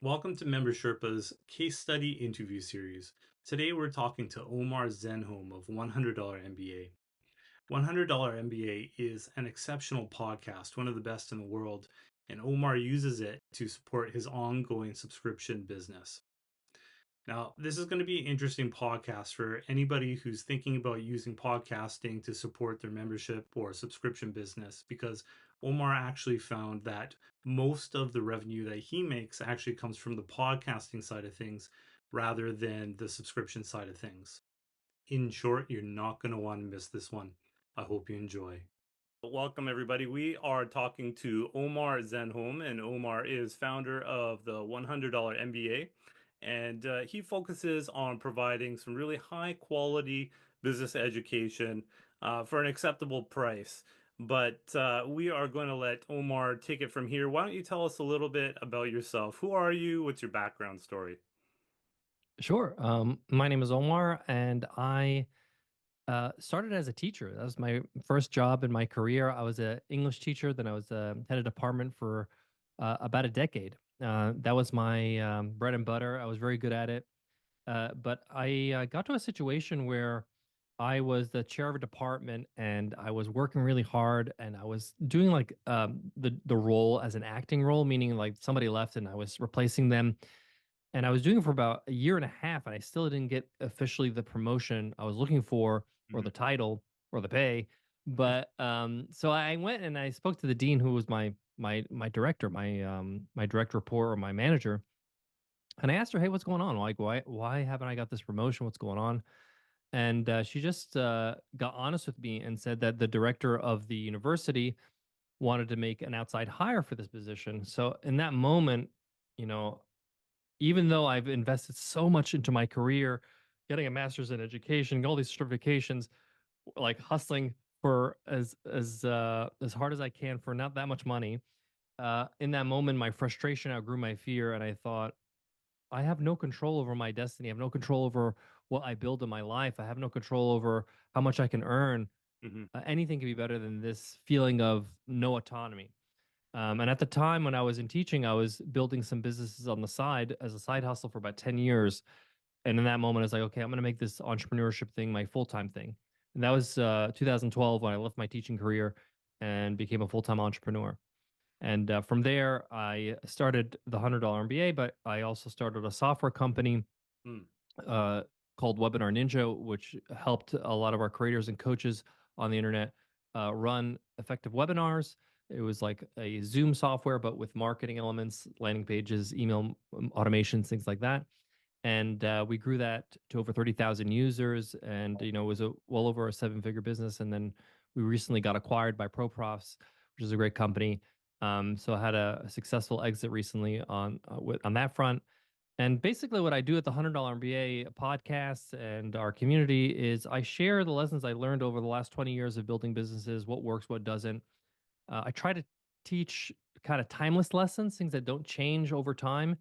Welcome to Member Sherpa's case study interview series. Today we're talking to Omar Zenhom of $100 MBA. $100 MBA is an exceptional podcast, one of the best in the world, and Omar uses it to support his ongoing subscription business. Now, this is going to be an interesting podcast for anybody who's thinking about using podcasting to support their membership or subscription business because Omar actually found that most of the revenue that he makes actually comes from the podcasting side of things rather than the subscription side of things. In short, you're not going to want to miss this one. I hope you enjoy. Welcome, everybody. We are talking to Omar Zenhom, and Omar is founder of the $100 MBA. And he focuses on providing some really high quality business education for an acceptable price. But we are going to let Omar take it from here. Why don't you tell us a little bit about yourself? Who are you? What's your background story? Sure. My name is Omar, and I started as a teacher. That was my first job in my career. I was an English teacher, then I was head of department for about a decade. That was my bread and butter. I was very good at it. But I got to a situation where I was the chair of a department, and I was working really hard, and I was doing like the role as an acting role, meaning like somebody left and I was replacing them, and I was doing it for about a year and a half, and I still didn't get officially the promotion I was looking for, or Mhm. the title, or the pay. But so I went and I spoke to the dean, who was my director, my direct report, or my manager, and I asked her, "Hey, what's going on? Like, why haven't I got this promotion? What's going on?" And she just got honest with me and said that the director of the university wanted to make an outside hire for this position. So in that moment, you know, even though I've invested so much into my career, getting a master's in education, all these certifications, like hustling for as hard as I can for not that much money. In that moment, my frustration outgrew my fear, and I thought, I have no control over my destiny. I have no control over what I build in my life. I have no control over how much I can earn. Mhm. Anything can be better than this feeling of no autonomy. And at the time when I was in teaching, I was building some businesses on the side as a side hustle for about 10 years. And in that moment, I was like, okay, I'm going to make this entrepreneurship thing my full time thing. And that was 2012 when I left my teaching career and became a full time entrepreneur. And from there, I started the $100 MBA, but I also started a software company Mm. uh, called Webinar Ninja, which helped a lot of our creators and coaches on the internet run effective webinars. It was like a Zoom software, but with marketing elements, landing pages, email automations, things like that. And we grew that to over 30,000 users, and it was well over a seven-figure business. And then we recently got acquired by ProProfs, which is a great company. So I had a successful exit recently on that front. And basically, what I do at the $100 MBA podcast and our community is I share the lessons I learned over the last 20 years of building businesses, what works, what doesn't. I try to teach kind of timeless lessons, things that don't change over time,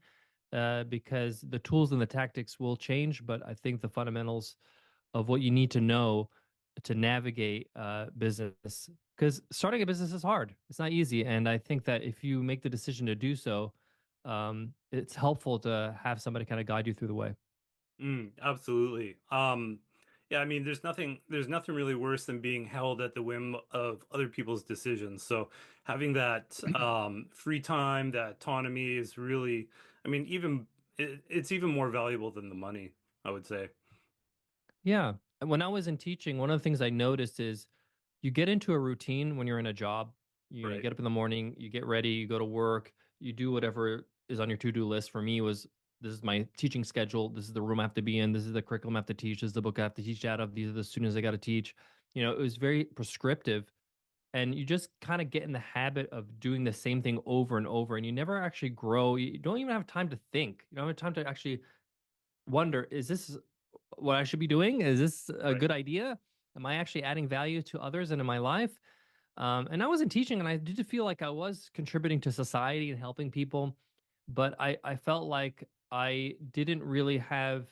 because the tools and the tactics will change. But I think the fundamentals of what you need to know to navigate business, because starting a business is hard. It's not easy. And I think that if you make the decision to do so, it's helpful to have somebody kind of guide you through the way. Absolutely. Yeah, I mean, there's nothing really worse than being held at the whim of other people's decisions. So having that free time, that autonomy is really, I mean, it's even more valuable than the money, I would say. Yeah. And when I was in teaching, one of the things I noticed is you get into a routine when you're in a job. You Right. get up in the morning, you get ready, you go to work, you do whatever is on your to-do list. For me, was this is my teaching schedule. This is the room I have to be in. This is the curriculum I have to teach. This is the book I have to teach out of. These are the students I got to teach. It was very prescriptive, and you just kind of get in the habit of doing the same thing over and over, and you never actually grow. You don't even have time to think. You don't have time to actually wonder, is this what I should be doing? Is this a Right. good idea? Am I actually adding value to others and in my life? And I wasn't teaching, and I did feel like I was contributing to society and helping people, but I felt like I didn't really have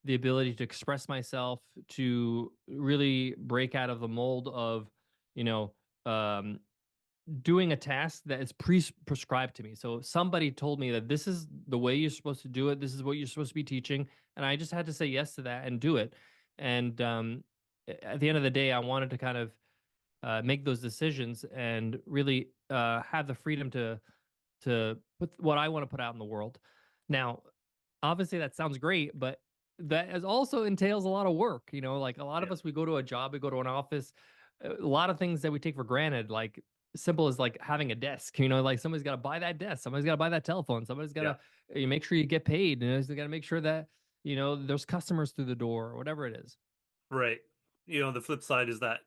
the ability to express myself, to really break out of the mold of, you know, um, doing a task that is prescribed to me. So somebody told me that this is the way you're supposed to do it. This is what you're supposed to be teaching, and I just had to say yes to that and do it. And at the end of the day, I wanted to kind of make those decisions and really have the freedom to put what I want to put out in the world. Now, obviously that sounds great, but that is also entails a lot of work. You know, like a lot of Yeah. us, we go to a job, we go to an office, a lot of things that we take for granted, like simple as like having a desk. You know, like somebody's got to buy that desk, somebody's got to buy that telephone, somebody's got Yeah. to you make sure you get paid, and they got to make sure that there's customers through the door or whatever it is. Right. The flip side is that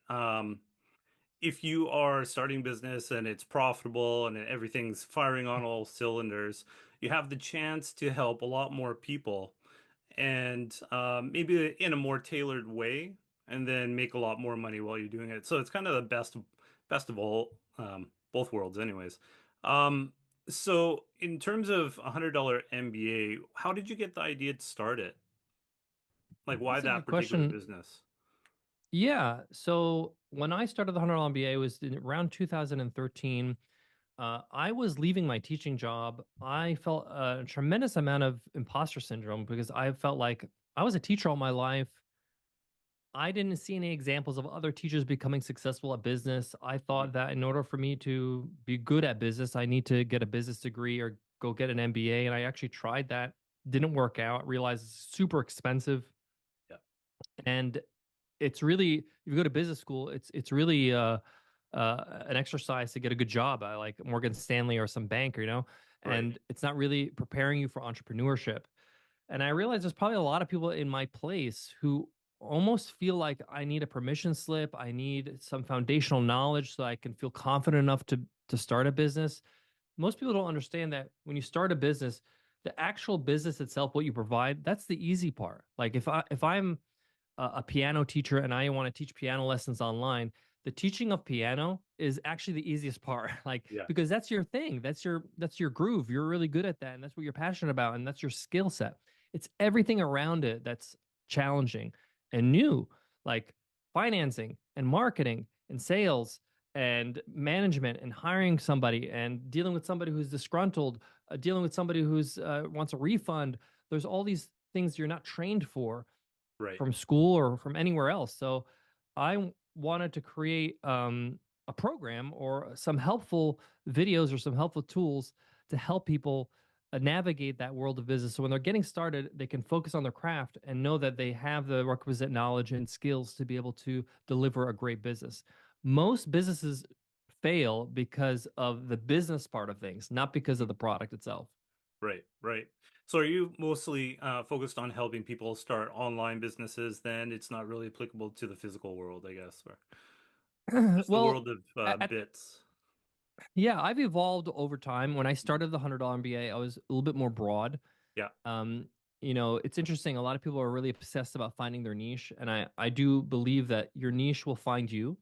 if you are starting business and it's profitable and everything's firing on all cylinders, you have the chance to help a lot more people and maybe in a more tailored way, and then make a lot more money while you're doing it. So it's kind of the best of all, both worlds, anyways. Um, so in terms of $100 MBA, how did you get the idea to start it? Like, why That's a that good particular question. business? Yeah. So when I started the $100 MBA, it was in around 2013. I was leaving my teaching job. I felt a tremendous amount of imposter syndrome because I felt like I was a teacher all my life. I didn't see any examples of other teachers becoming successful at business. I Mhm. thought that in order for me to be good at business, I need to get a business degree or go get an MBA. And I actually tried that. Didn't work out. Realized it's super expensive. Yeah. And it's really, if you go to business school, it's really an exercise to get a good job at like Morgan Stanley or some bank, Right. and it's not really preparing you for entrepreneurship. And I realize there's probably a lot of people in my place who almost feel like I need a permission slip. I need some foundational knowledge so I can feel confident enough to start a business. Most people don't understand that when you start a business, the actual business itself, what you provide, that's the easy part. Like if I'm a piano teacher and I want to teach piano lessons online, the teaching of piano is actually the easiest part. Like Yeah. because that's your thing, that's your groove. You're really good at that, and that's what you're passionate about, and that's your skill set. It's everything around it that's challenging and new, like financing and marketing and sales and management and hiring somebody and dealing with somebody who's disgruntled, dealing with somebody who's wants a refund. There's all these things you're not trained for Right. from school or from anywhere else. So wanted to create a program or some helpful videos or some helpful tools to help people navigate that world of business. So when they're getting started, they can focus on their craft and know that they have the requisite knowledge and skills to be able to deliver a great business. Most businesses fail because of the business part of things, not because of the product itself. Right, right. So are you mostly focused on helping people start online businesses then? It's not really applicable to the physical world, I guess, or just the Well, world of at bits. Yeah, I've evolved over time. When I started the $100 MBA, I was a little bit more broad. Yeah. Um, it's interesting. A lot of people are really obsessed about finding their niche, and I do believe that your niche will find you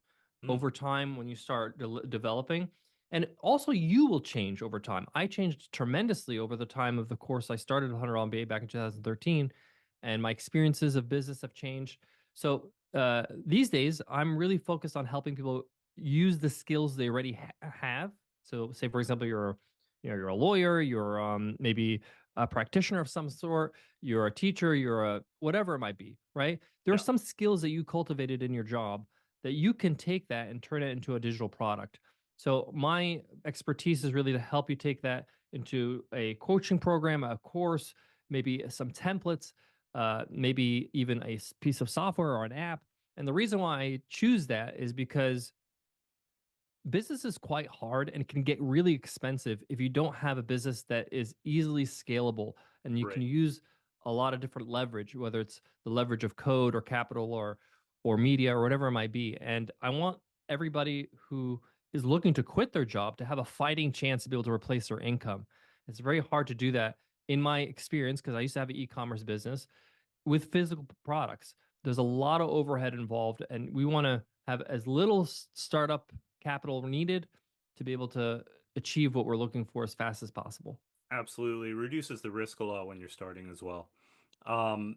Mm, over time when you start developing, and also you will change over time. I changed tremendously over the time of the course. I started 100 MBA back in 2013, and my experiences of business have changed. So these days, I'm really focused on helping people use the skills they already have. So, say for example, you're a lawyer, you're maybe a practitioner of some sort, you're a teacher, you're a whatever it might be, right? There are yeah. some skills that you cultivated in your job that you can take that and turn it into a digital product. So my expertise is really to help you take that into a coaching program, a course, maybe some templates, maybe even a piece of software or an app. And the reason why I choose that is because business is quite hard and can get really expensive if you don't have a business that is easily scalable and you can Right. use a lot of different leverage, whether it's the leverage of code or capital or media or whatever it might be. And I want everybody who is looking to quit their job to have a fighting chance to be able to replace their income. It's very hard to do that in my experience because I used to have an e-commerce business with physical products. There's a lot of overhead involved, and we want to have as little startup capital needed to be able to achieve what we're looking for as fast as possible. Absolutely. Reduces the risk a lot when you're starting as well. Um,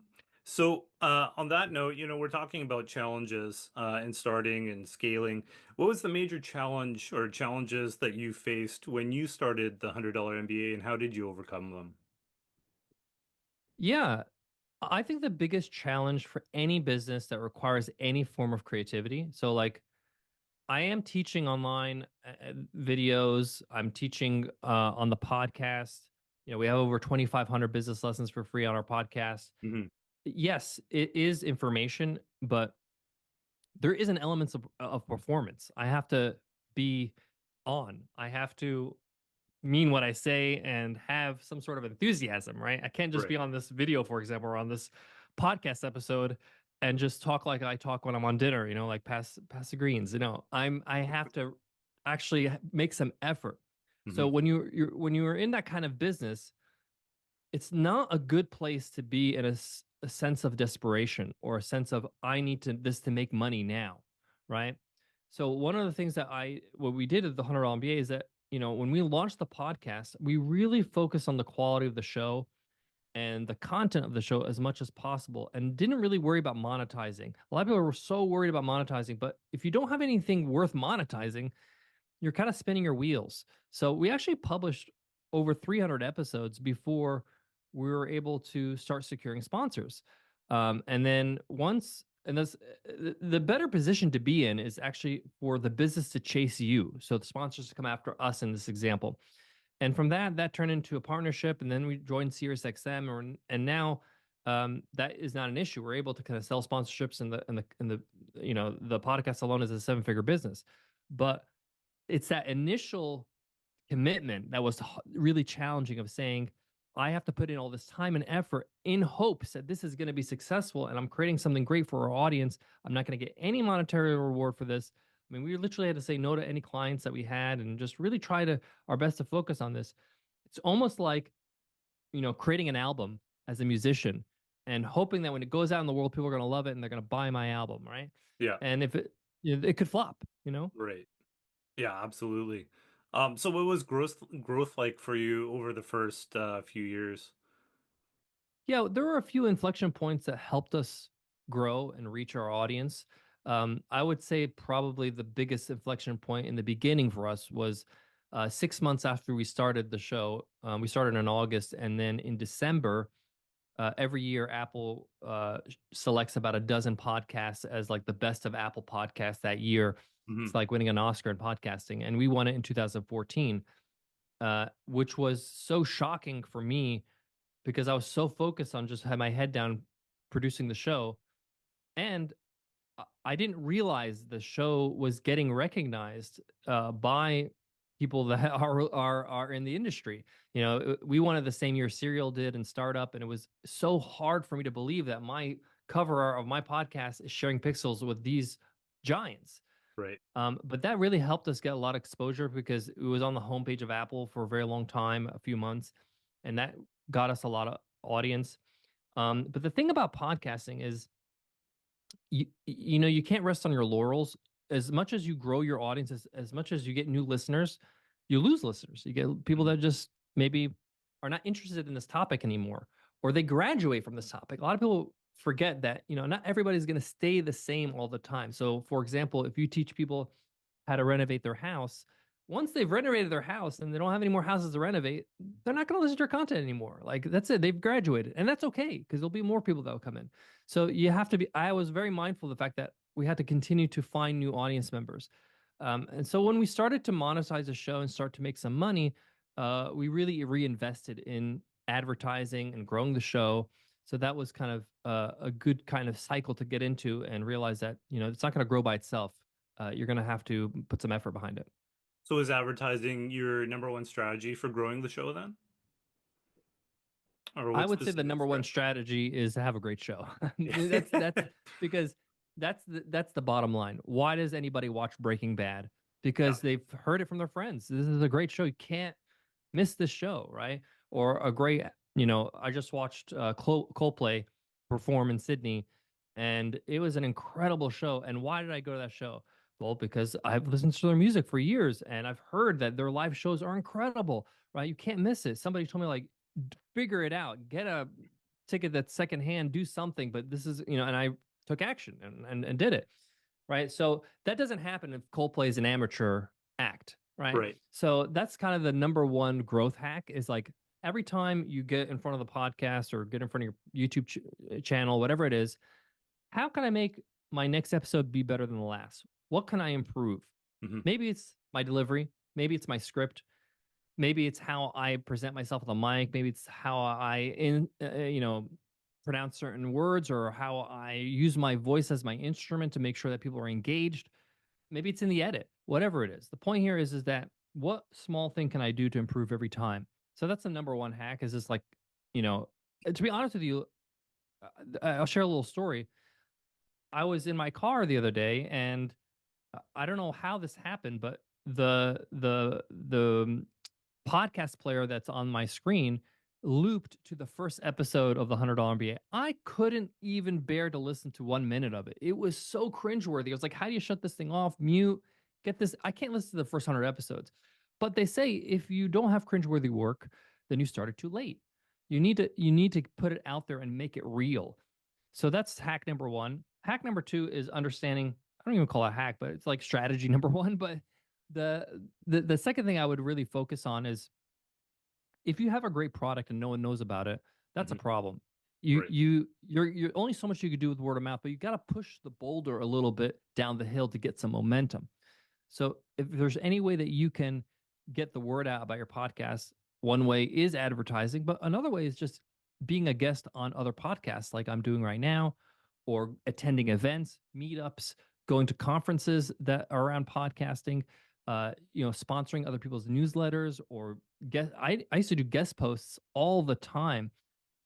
So, on that note, we're talking about challenges in starting and scaling. What was the major challenge or challenges that you faced when you started the $100 MBA, and how did you overcome them? Yeah, I think the biggest challenge for any business that requires any form of creativity. So, like, I am teaching online videos. I'm teaching on the podcast. We have over 2,500 business lessons for free on our podcast. Hmm. Yes, it is information, but there is an element of performance. I have to be on. I have to mean what I say and have some sort of enthusiasm, right? I can't just be Right. on this video, for example, or on this podcast episode and just talk like I talk when I'm on dinner, like pass the greens. I have to actually make some effort. So Hmm. when you're in that kind of business, it's not a good place to be in a sense of desperation or a sense of I need to this to make money now, right? So one of the things that I what we did at the $100 MBA is that when we launched the podcast, we really focused on the quality of the show and the content of the show as much as possible, and didn't really worry about monetizing. A lot of people were so worried about monetizing, but if you don't have anything worth monetizing, you're kind of spinning your wheels. So we actually published over 300 episodes before we were able to start securing sponsors. And then once, and that's the better position to be in is actually for the business to chase you. So the sponsors to come after us in this example. And from that turned into a partnership. And then we joined SiriusXM, and now that is not an issue. We're able to kind of sell sponsorships, and the the podcast alone is a seven-figure business. But it's that initial commitment that was really challenging of saying, I have to put in all this time and effort in hopes that this is going to be successful and I'm creating something great for our audience. I'm not going to get any monetary reward for this. I mean, we literally had to say no to any clients that we had and just really try to our best to focus on this. It's almost like, creating an album as a musician and hoping that when it goes out in the world, people are going to love it and they're going to buy my album, right? Yeah. And if it could flop. Right. Yeah, absolutely. So what was growth like for you over the first few years? Yeah, there were a few inflection points that helped us grow and reach our audience. I would say probably the biggest inflection point in the beginning for us was 6 months after we started the show. We started in August, and then in December, every year Apple selects about a dozen podcasts as like the best of Apple podcasts that year. Hmm. It's like winning an Oscar in podcasting, and we won it in 2014, which was so shocking for me because I was so focused on just had my head down producing the show. And I didn't realize the show was getting recognized by people that are in the industry. We wanted the same year Serial did and Startup, and it was so hard for me to believe that my cover art of my podcast is sharing pixels with these giants. Right. But that really helped us get a lot of exposure because it was on the homepage of Apple for a very long time, a few months, and that got us a lot of audience. But the thing about podcasting is you can't rest on your laurels. As much as you grow your audience, as much as you get new listeners, you lose listeners. You get people Mhm. that just maybe are not interested in this topic anymore, or they graduate from this topic. A lot of people forget that not everybody's going to stay the same all the time. So for example, if you teach people how to renovate their house, once they've renovated their house and they don't have any more houses to renovate, they're not going to listen to your content anymore. Like that's it. They've graduated, and that's okay because there'll be more people that will come in. So you have to be. I was very mindful of the fact that we had to continue to find new audience members. And so when we started to monetize the show and start to make some money, we really reinvested in advertising and growing the show. So that was kind of a good kind of cycle to get into and realize that it's not going to grow by itself. You're going to have to put some effort behind it. So is advertising your number one strategy for growing the show then? Or I what would say the specific number one strategy? strategy is to have a great show. That's because that's the bottom line. Why does anybody watch Breaking Bad? Yeah. Because they've heard it from their friends. This is a great show. You can't miss this show, right? Or a great, I just watched Coldplay perform in Sydney, and it was an incredible show. And why did I go to that show? Well, because I've listened to their music for years, and I've heard that their live shows are incredible, right? You can't miss it. Somebody told me like figure it out. Get a take it that secondhand, do something, but this is, and I took action and did it. Right. So that doesn't happen if Coldplay is an amateur act. Right. Right. So that's kind of the number one growth hack is like every time you get in front of the podcast or get in front of your YouTube channel, whatever it is, how can I make my next episode be better than the last? What can I improve? Hmm. Maybe it's my delivery. Maybe it's my script. Maybe it's how I present myself on the mic. Maybe it's how pronounce certain words or how I use my voice as my instrument to make sure that people are engaged. Maybe it's in the edit, whatever it is. The point here is that what small thing can I do to improve every time? So that's the number one hack is just like, to be honest with you, I'll share a little story. I was in my car the other day and I don't know how this happened, but the podcast player that's on my screen looped to the first episode of the $100 MBA. I couldn't even bear to listen to 1 minute of it. It was so cringeworthy. I was like, how do you shut this thing off? Mute, get this. I can't listen to the first 100 episodes. But they say if you don't have cringeworthy work, then you started too late. You need to put it out there and make it real. So that's hack number one. Hack number two is understanding. I don't even call it hack, but it's like strategy number one. But the second thing I would really focus on is if you have a great product and no one knows about it, that's a Hmm. problem. You Right. you you're only so much you could do with word of mouth, but you got to push the boulder a little bit down the hill to get some momentum. So if there's any way that you can get the word out about your podcast, one way is advertising, but another way is just being a guest on other podcasts like I'm doing right now, or attending events, meetups, going to conferences that are around podcasting, sponsoring other people's newsletters or guest I used to do guest posts all the time.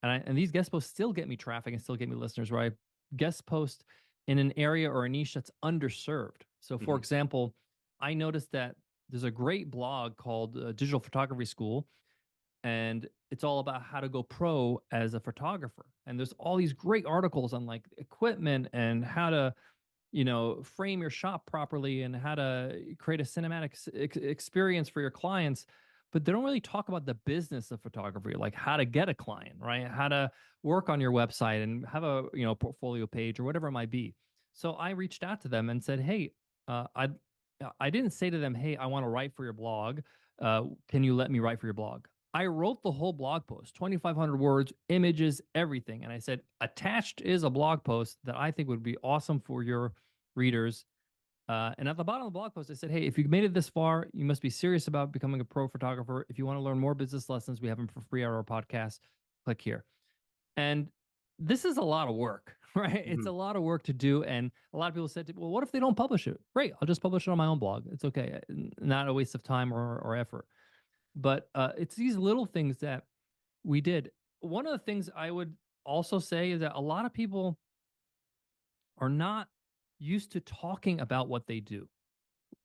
And these guest posts still get me traffic and still get me listeners where I guest post in an area or a niche that's underserved. So for Hmm. example, I noticed that there's a great blog called Digital Photography School, and it's all about how to go pro as a photographer. And there's all these great articles on like equipment and how to, frame your shop properly and how to create a cinematic experience for your clients. But they don't really talk about the business of photography, like how to get a client, right? How to work on your website and have a portfolio page or whatever it might be. So I reached out to them and said, hey, uh, I I didn't say to them, hey, I want to write for your blog. Can you let me write for your blog? I wrote the whole blog post, 2,500 words, images, everything. And I said, attached is a blog post that I think would be awesome for your readers. And at the bottom of the blog post, I said, hey, if you made it this far, you must be serious about becoming a pro photographer. If you want to learn more business lessons, we have them for free on our podcast. Click here. And this is a lot of work, right? It's Hmm. a lot of work to do. And a lot of people said, well, what if they don't publish it? Great. I'll just publish it on my own blog. It's okay. Not a waste of time or effort. But it's these little things that we did. One of the things I would also say is that a lot of people are not used to talking about what they do,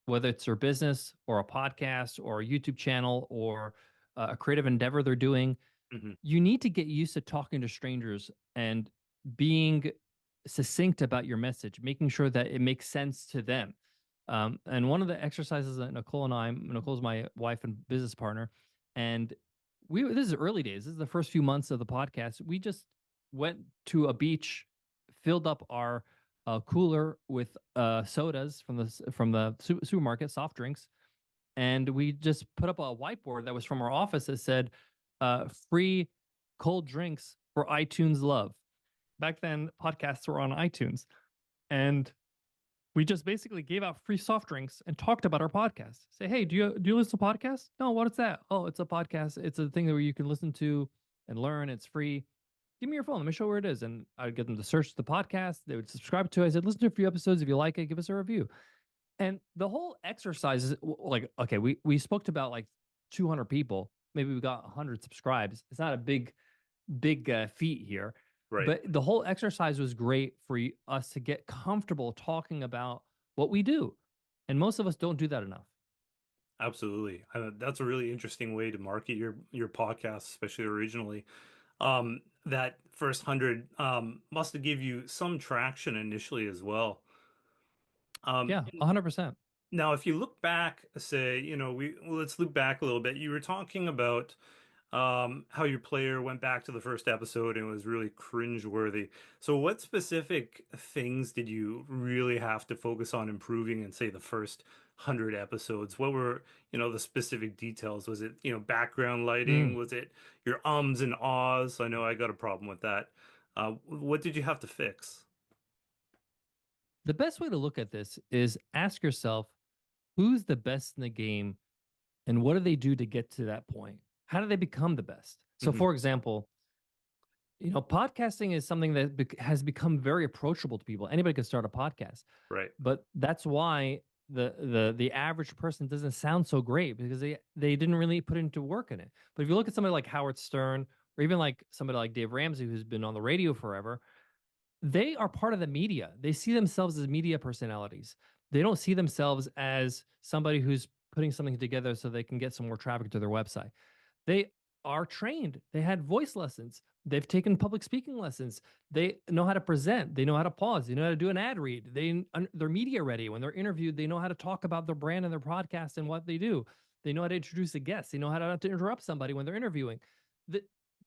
whether it's their business or a podcast or a YouTube channel or a creative endeavor they're doing. Hmm. You need to get used to talking to strangers and being succinct about your message, making sure that it makes sense to them. And one of the exercises that Nicole's my wife and business partner, and this is early days. This is the first few months of the podcast. We just went to a beach, filled up our cooler with sodas from the supermarket, soft drinks, and we just put up a whiteboard that was from our office that said free cold drinks for iTunes love. Back then, podcasts were on iTunes, and we just basically gave out free soft drinks and talked about our podcast. Say, hey, do you listen to podcasts? No, what is that? Oh, it's a podcast. It's a thing where you can listen to and learn. It's free. Give me your phone. Let me show where it is. And I'd get them to search the podcast. They would subscribe to it. I said, listen to a few episodes. If you like it, give us a review. And the whole exercise is like, okay, we spoke to about like 200 people. Maybe we got 100 subscribes. It's not a big feat here, Right. but the whole exercise was great for us to get comfortable talking about what we do. And most of us don't do that enough. Absolutely. That's a really interesting way to market your podcast, especially originally. That first 100 must have give you some traction initially as well. Yeah, And 100%. now, if you look back, say, let's look back a little bit. You were talking about how your player went back to the first episode and was really cringeworthy. So, what specific things did you really have to focus on improving in, say, the first 100 episodes? What were, the specific details? Was it, background lighting? Mm. Was it your ums and ahs? I know I got a problem with that. What did you have to fix? The best way to look at this is ask yourself, who's the best in the game and what do they do to get to that point? How do they become the best? So, Hmm. for example, podcasting is something that has become very approachable to people. Anybody can start a podcast, Right. but that's why the average person doesn't sound so great because they didn't really put into work in it. But if you look at somebody like Howard Stern or even like somebody like Dave Ramsey, who's been on the radio forever, they are part of the media. They see themselves as media personalities. They don't see themselves as somebody who's putting something together so they can get some more traffic to their website. They are trained. They had voice lessons. They've taken public speaking lessons. They know how to present. They know how to pause. They know how to do an ad read. They're media ready. When they're interviewed, they know how to talk about their brand and their podcast and what they do. They know how to introduce a guest. They know how to not to interrupt somebody when they're interviewing. The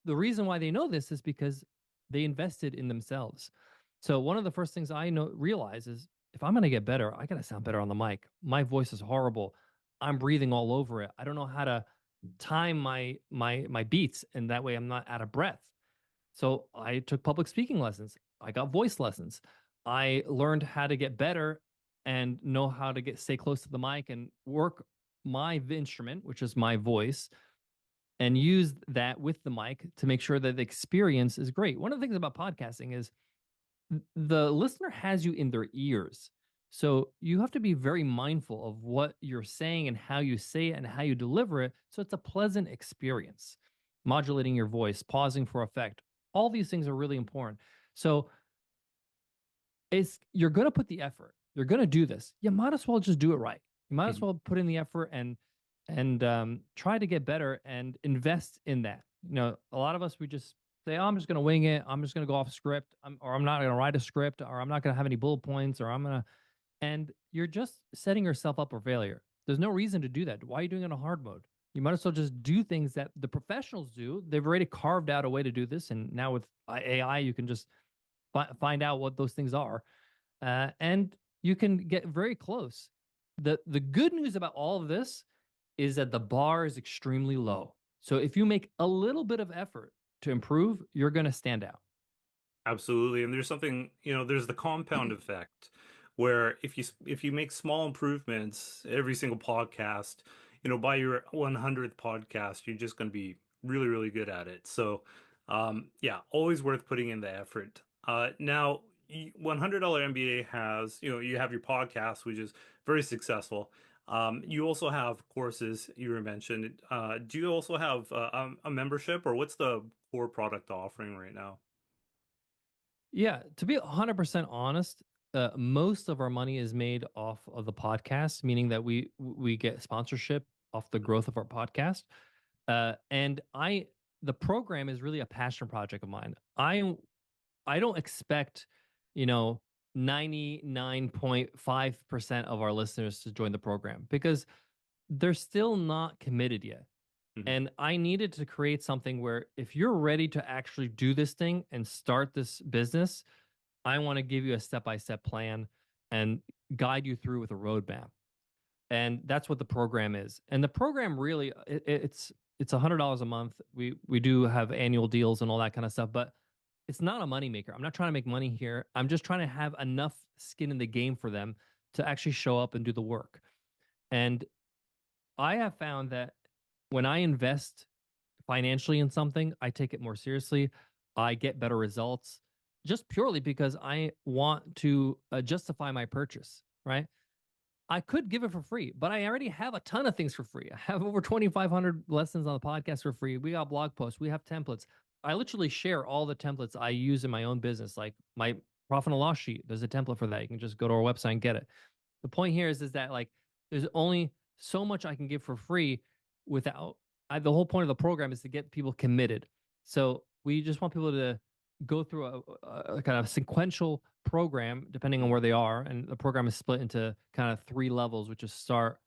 the reason why they know this is because they invested in themselves. So one of the first things I know realize is if I'm going to get better, I got to sound better on the mic. My voice is horrible. I'm breathing all over it. I don't know how to time my beats, and that way I'm not out of breath. So I took public speaking lessons. I got voice lessons. I learned how to get better and know how to stay close to the mic and work my instrument, which is my voice, and use that with the mic to make sure that the experience is great. One of the things about podcasting is the listener has you in their ears. So you have to be very mindful of what you're saying and how you say it and how you deliver it. So it's a pleasant experience. Modulating your voice, pausing for effect. All these things are really important. So it's you're going to put the effort. You're going to do this. You might as well just do it right. You might as Hmm. well put in the effort and try to get better and invest in that. A lot of us we just say, "Oh, I'm just going to wing it. I'm just going to go off script, or I'm not going to write a script, or I'm not going to have any bullet points, or I'm going to." And you're just setting yourself up for failure. There's no reason to do that. Why are you doing it in a hard mode? You might as well just do things that the professionals do. They've already carved out a way to do this, and now with AI, you can just find out what those things are, and you can get very close. The good news about all of this is that the bar is extremely low. So if you make a little bit of effort to improve, you're going to stand out. Absolutely. And there's something, there's the compound effect where if you make small improvements every single podcast, by your 100th podcast, you're just going to be really, really good at it. So, yeah, always worth putting in the effort. Now, $100 MBA has, you have your podcast, which is very successful. You also have courses you were mentioned. Do you also have a membership, or what's the core product offering right now? Yeah, to be 100% honest, most of our money is made off of the podcast, meaning that we get sponsorship off the growth of our podcast. And the program is really a passion project of mine. I don't expect, you know, 99.5% of our listeners to join the program because they're still not committed yet. Mhm. And I needed to create something where if you're ready to actually do this thing and start this business, I want to give you a step-by-step plan and guide you through with a roadmap. And that's what the program is. And the program really it's $100 a month. We do have annual deals and all that kind of stuff, but it's not a moneymaker. I'm not trying to make money here. I'm just trying to have enough skin in the game for them to actually show up and do the work. And I have found that when I invest financially in something, I take it more seriously. I get better results just purely because I want to justify my purchase, right? I could give it for free, but I already have a ton of things for free. I have over 2,500 lessons on the podcast for free. We got blog posts, we have templates. I literally share all the templates I use in my own business, like my profit and loss sheet. There's a template for that. You can just go to our website and get it. The point here is that like there's only so much I can give for free without the whole point of the program is to get people committed. So we just want people to go through a kind of sequential program depending on where they are, and the program is split into kind of three levels, which is start,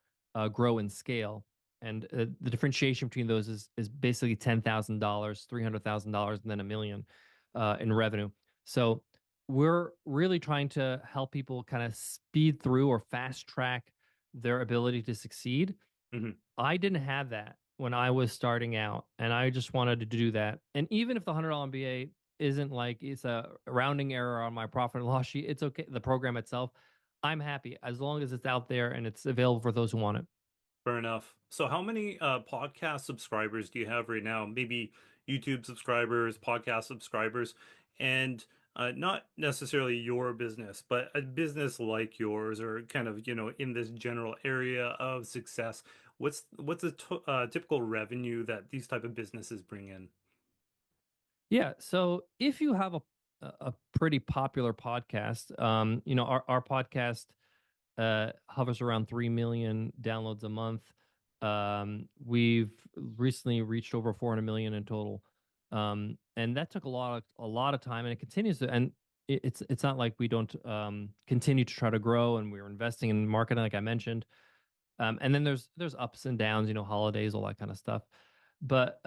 grow, and scale. And the differentiation between those is basically $10,000, $300,000, and then a million in revenue. So we're really trying to help people kind of speed through or fast track their ability to succeed. Mhm. I didn't have that when I was starting out, and I just wanted to do that. And even if the $100 MBA isn't like it's a rounding error on my profit and loss sheet, it's okay. The program itself, I'm happy as long as it's out there and it's available for those who want it. Fair enough. So how many podcast subscribers do you have right now? Maybe YouTube subscribers, podcast subscribers, and not necessarily your business, but a business like yours or kind of, in this general area of success. What's a typical revenue that these type of businesses bring in? Yeah. So if you have a pretty popular podcast, our podcast hovers around 3 million downloads a month. We've recently reached over 400 million in total, and that took a lot of time, and it continues to. And it's not like we don't continue to try to grow, and we're investing in marketing, like I mentioned. And then there's ups and downs, holidays, all that kind of stuff. But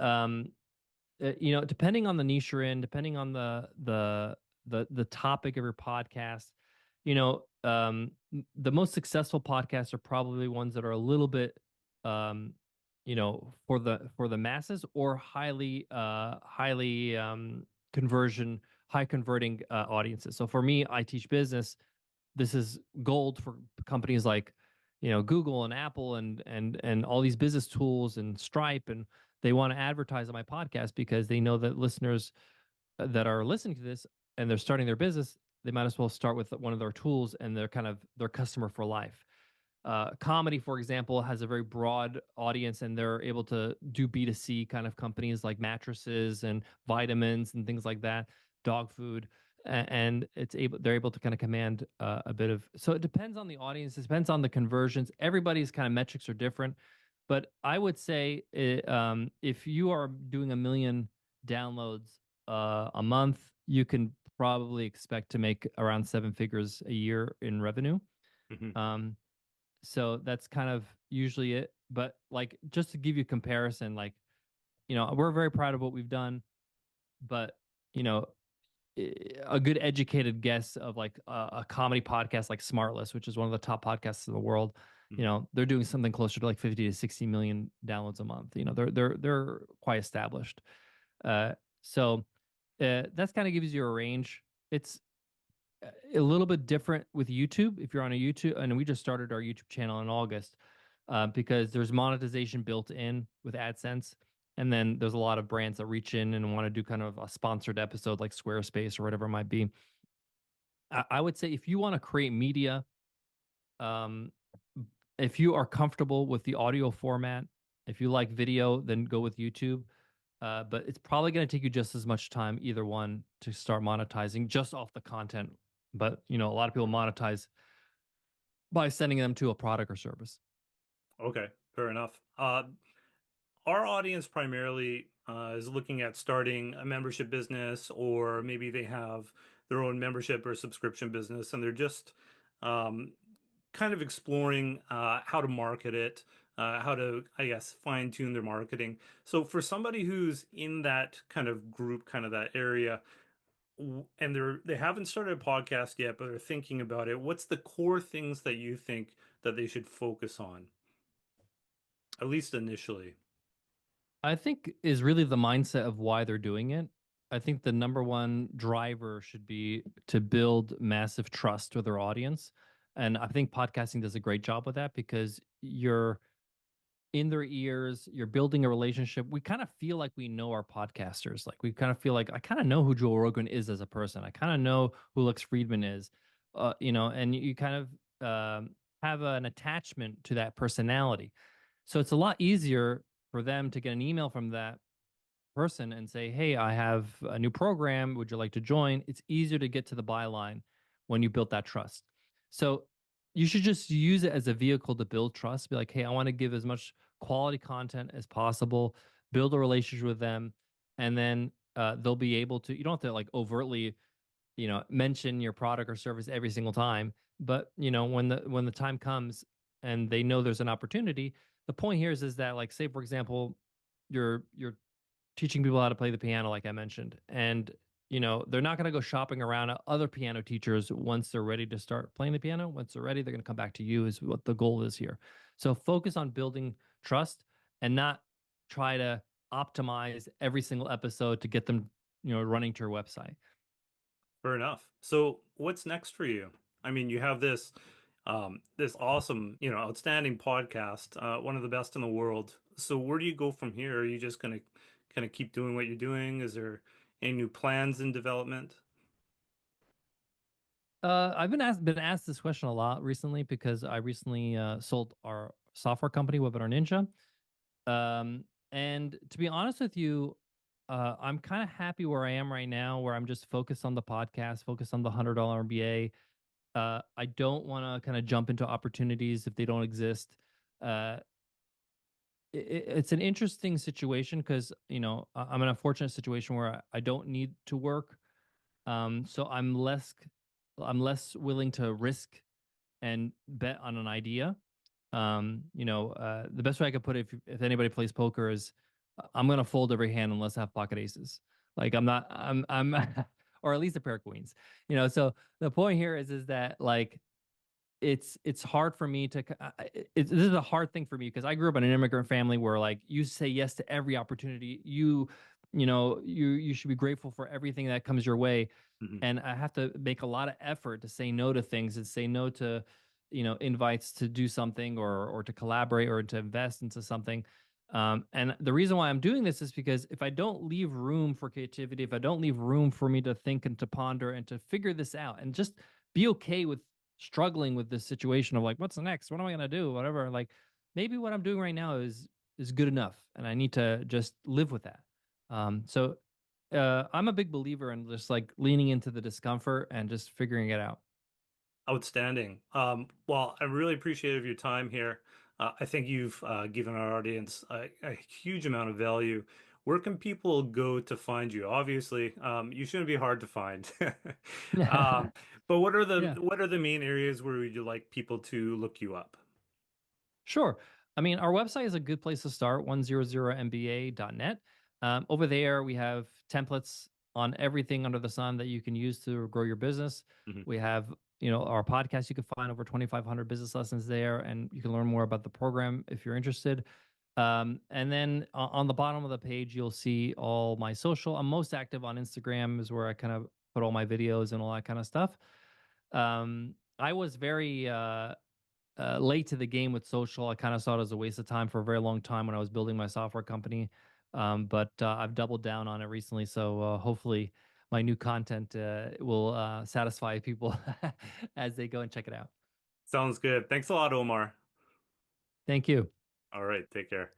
depending on the niche you're in, depending on the topic of your podcast, the most successful podcasts are probably ones that are a little bit, um, for the masses or highly conversion, high converting audiences. So for me, I teach business. This is gold for companies like Google and Apple and all these business tools and Stripe, and they want to advertise on my podcast because they know that listeners that are listening to this and they're starting their business, they might as well start with one of their tools and they're kind of their customer for life. Comedy, for example, has a very broad audience and they're able to do B2C kind of companies like mattresses and vitamins and things like that, dog food. And they're able to kind of command a bit of, so it depends on the audience, it depends on the conversions. Everybody's kind of metrics are different, but I would say if you are doing a million downloads a month, you can probably expect to make around seven figures a year in revenue. Mhm. Um, so that's kind of usually it. But like just to give you comparison, like, we're very proud of what we've done, but you know, a good educated guess of like a comedy podcast like Smartless, which is one of the top podcasts in the world, Mhm. they're doing something closer to like 50 to 60 million downloads a month. They're quite established. So that's kind of gives you a range. It's a little bit different with YouTube. If you're on a YouTube, and we just started our YouTube channel in August, because there's monetization built in with AdSense. And then there's a lot of brands that reach in and want to do kind of a sponsored episode like Squarespace or whatever it might be. I would say if you want to create media, um, if you are comfortable with the audio format, if you like video, then go with YouTube. But it's probably going to take you just as much time, either one, to start monetizing just off the content. But a lot of people monetize by sending them to a product or service. Okay, fair enough. Our audience primarily is looking at starting a membership business, or maybe they have their own membership or subscription business, and they're just um, kind of exploring how to market it, how to, I guess, fine tune their marketing. So, for somebody who's in that kind of group, kind of that area, and they haven't started a podcast yet, but they're thinking about it, what's the core things that you think that they should focus on, at least initially? I think is really the mindset of why they're doing it. I think the number one driver should be to build massive trust with their audience. And I think podcasting does a great job with that because you're in their ears, you're building a relationship. We kind of feel like we know our podcasters. Like we kind of feel like I kind of know who Joe Rogan is as a person. I kind of know who Lex Friedman is, and you kind of have an attachment to that personality. So it's a lot easier for them to get an email from that person and say, "Hey, I have a new program. Would you like to join?" It's easier to get to the byline when you built that trust. So you should just use it as a vehicle to build trust. Be like, "Hey, I want to give as much quality content as possible, build a relationship with them, and then they'll be able to. You don't have to like overtly, mention your product or service every single time, but when the time comes and they know there's an opportunity, the point here is that, like, say for example, you're teaching people how to play the piano, like I mentioned, and they're not going to go shopping around at other piano teachers once they're ready to start playing the piano. Once they're ready, they're going to come back to you. Is what the goal is here. So focus on building trust and not try to optimize every single episode to get them, running to your website. Fair enough. So what's next for you? I mean, you have this awesome, outstanding podcast, one of the best in the world. So where do you go from here? Are you just gonna kind of keep doing what you're doing? Is there any new plans in development? I've been asked this question a lot recently because I recently sold our software company, Webinar Ninja. And to be honest with you, I'm kind of happy where I am right now, where I'm just focused on the podcast, focused on the $100 MBA. I don't want to kind of jump into opportunities if they don't exist. Uh, it's an interesting situation because I'm in a fortunate situation where I don't need to work, so I'm less willing to risk and bet on an idea. The best way I could put it, if anybody plays poker, is I'm gonna fold every hand unless I have pocket aces. Like I'm not, I'm, or at least a pair of queens. So the point here is that, like, it's hard for me to this is a hard thing for me because I grew up in an immigrant family where, like, you say yes to every opportunity. You should be grateful for everything that comes your way, Mhm. and I have to make a lot of effort to say no to things and say no to invites to do something, or to collaborate or to invest into something. And the reason why I'm doing this is because if I don't leave room for creativity, if I don't leave room for me to think and to ponder and to figure this out and just be okay with struggling with this situation of, like, what's the next, what am I going to do, whatever, like, maybe what I'm doing right now is good enough and I need to just live with that. So I'm a big believer in just, like, leaning into the discomfort and just figuring it out. Outstanding. Well, I really appreciate your time here. I think you've given our audience a huge amount of value. Where can people go to find you? Obviously, you shouldn't be hard to find. Um, but Yeah. what are the main areas where would you like people to look you up? Sure. I mean, our website is a good place to start, 100mba.net. Over there, we have templates on everything under the sun that you can use to grow your business. Mhm. We have, our podcast. You can find over 2,500 business lessons there, and you can learn more about the program if you're interested. And then on the bottom of the page, you'll see all my social. I'm most active on Instagram, is where I kind of put all my videos and all that kind of stuff. I was very late to the game with social. I kind of saw it as a waste of time for a very long time when I was building my software company. But I've doubled down on it recently. So hopefully my new content will satisfy people as they go and check it out. Sounds good. Thanks a lot, Omar. Thank you. All right, take care.